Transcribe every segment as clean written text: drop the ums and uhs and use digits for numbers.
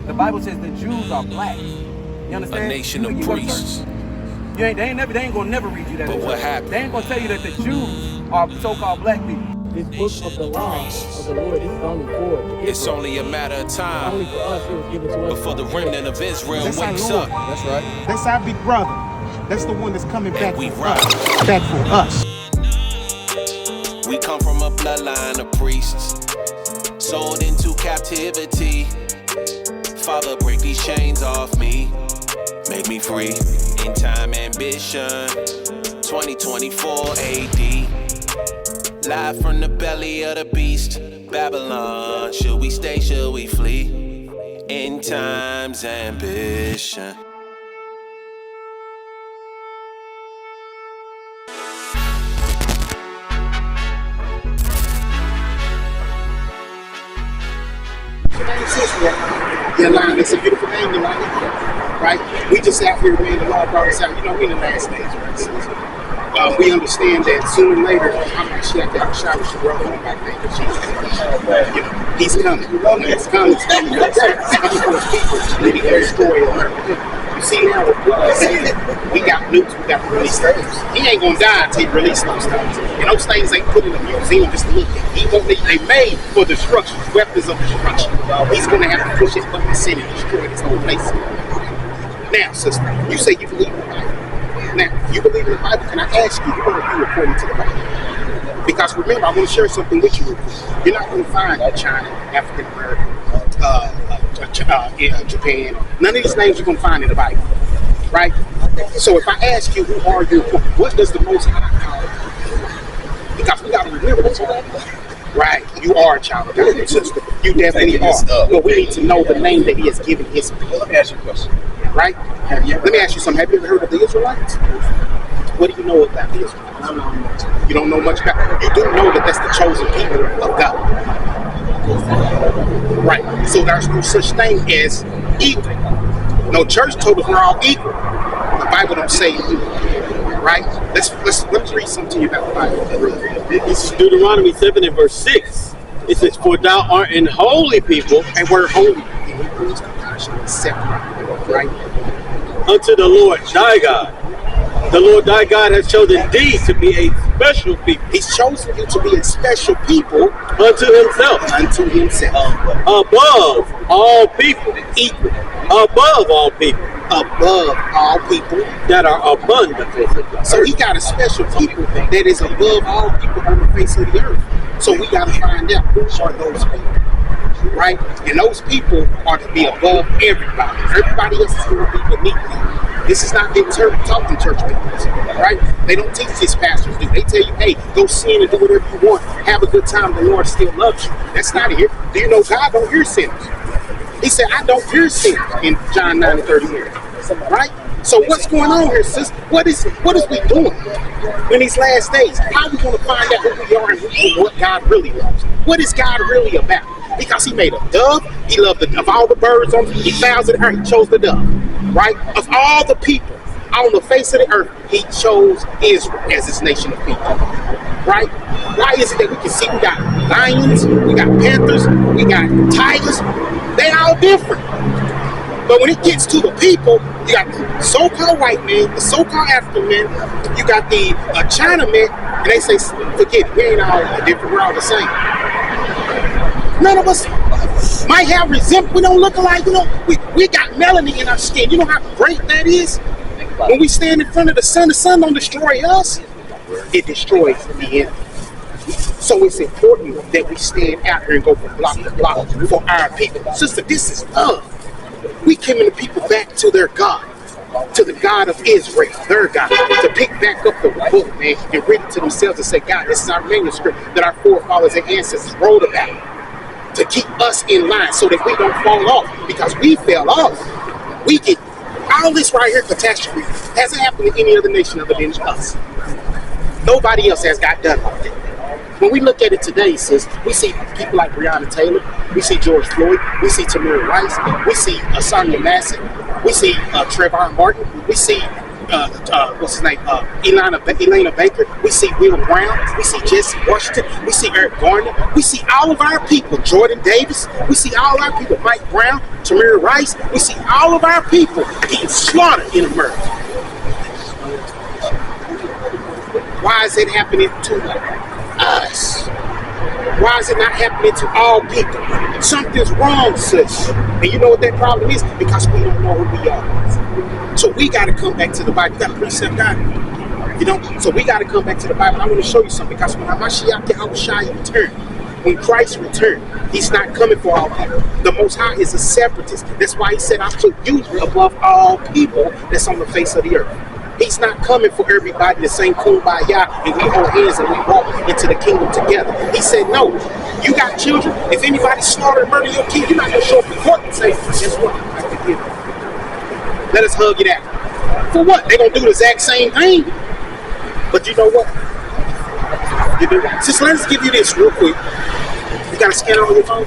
The Bible says the Jews are black. You understand? A nation of priests. They ain't gonna never read you that. But what happened? They ain't gonna tell you that the Jews are so-called black people. This book of the law of the Lord is only for It's only a matter of time only for us. It was given to us before the remnant of Israel That's our wakes Lord. up. That's right. That's our big brother. That's the one that's coming back we for ride. us. Back for us. We come from a bloodline of priests, sold into captivity. Father, break these chains off me, make me free. In time ambition, 2024 AD. Live from the belly of the beast, Babylon. Should we stay, should we flee? In time's ambition. Yolanda, it's a beautiful name, Yolanda, right? We just out here, man, the Lord brought us out. You know, we're in the last days, right? We understand that sooner or later, I'm going to have to have a shower to roll on my name of Jesus. You know, he's coming. He's coming. He's coming for his people. He can destroy America. You see now with blood, we got nukes, we got to release things. He ain't going to die until he release those things. And those things ain't put in a museum just to look at. They made for destruction, weapons of destruction. He's going to have to push his button and sit and destroy this whole place. Now, sister, you say you believe in the Bible. Now, you believe in the Bible, can I ask you, who are you according to the Bible? Because remember, I want to share something with you. You're not going to find China, African American, Japan. None of these names you're going to find in the Bible, right? So if I ask you, who are you, what does the Most High call you? Because we got to remember this, right? You are a child of God, sister. You definitely are. But we need to know the name that He has given His people. Let me ask you a question. Right? Let me ask you something. Have you ever heard of the Israelites? What do you know about the Israelites? You don't know much about. You do know that that's the chosen people of God. Right. So there's no such thing as equal. No, church told us we're all equal. The Bible don't say equal. Right? Let me read something to you about the Bible. This is Deuteronomy 7 and verse 6. It says, "For thou art an holy people, And we're holy. Separate. Right? unto the Lord thy God. The Lord thy God has chosen thee to be a special people He's chosen you to be a special people unto himself, unto Himself. above all people, Equal. above all people Above all people. that are upon the face of the So earth." He got a special people that is above all people on the face of the earth. So we got to find out who are those people, right? And those people are to be above everybody. Everybody else is going to be beneath them. This is not getting taught in church meetings, right? They don't teach this, pastors do. They tell you, hey, go sin and do whatever you want. Have a good time. The Lord still loves you. That's not it. Do you know God don't hear sinners? He said, I don't hear sin in John 9:38, right? So what's going on here, sis? What is we doing in these last days? How are we going to find out who we are and what God really loves? What is God really about? Because He made a dove. He loved of all the birds on. He fowls of the earth. He chose the dove, right? Of all the people on the face of the earth, He chose Israel as His nation of people, right? Why is it that we can see we got lions, we got panthers, we got tigers? They all different. But when it gets to the people, you got the so-called white man, the so-called African man, you got the China man, and they say, forget it, we ain't all different, we're all the same. None of us might have resentment, we don't look alike, you know, we got melanin in our skin. You know how great that is? When we stand in front of the sun don't destroy us, it destroys the enemy. So it's important that we stand out here and go from block to block for our people. Sister, this is love. We giving the people back to their God, to the God of Israel, their God, to pick back up the book, man, and read it to themselves and say, God, this is our manuscript that our forefathers and ancestors wrote about to keep us in line so that we don't fall off, because we fell off. We get all this right here, catastrophe, hasn't happened to any other nation other than us. Nobody else has got done like that. When we look at it today, sis, we see people like Breonna Taylor, we see George Floyd, we see Tamir Rice, we see Sonia Massey, we see Trayvon Martin, we see what's his name? Elena Baker. We see Will Brown. We see Jesse Washington. We see Eric Garner. We see all of our people. Jordan Davis. We see all our people. Mike Brown, Tamir Rice. We see all of our people getting slaughtered in America. Why is it happening to us? Why is it not happening to all people? Something's wrong, sis. And you know what that problem is? Because we don't know who we are. So we got to come back to the Bible. You got to precept God. You know? So we got to come back to the Bible. I want to show you something. Because when Hamashiach Yahushua returned, when Christ returned, he's not coming for all people. The Most High is a separatist. That's why he said, I put you above all people that's on the face of the earth. He's not coming for everybody to sing kumbaya and we hold hands and we walk into the kingdom together. He said, no, you got children. If anybody slaughter and murder your kid, you're not going to show up in court and say, guess what? I forgive you. Let us hug it out. For what? They're going to do the exact same thing. But you know what? Just let us give you this real quick. You got to scan it on your phone?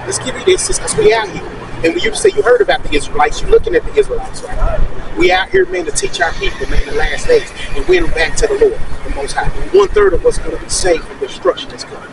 Let's give you this just because we out here. And when you say you heard about the Israelites, you're looking at the Israelites, right? We out here, man, to teach our people, man, the last days and win them back to the Lord, the Most High. 1/3 of us going to be saved from destruction that's coming.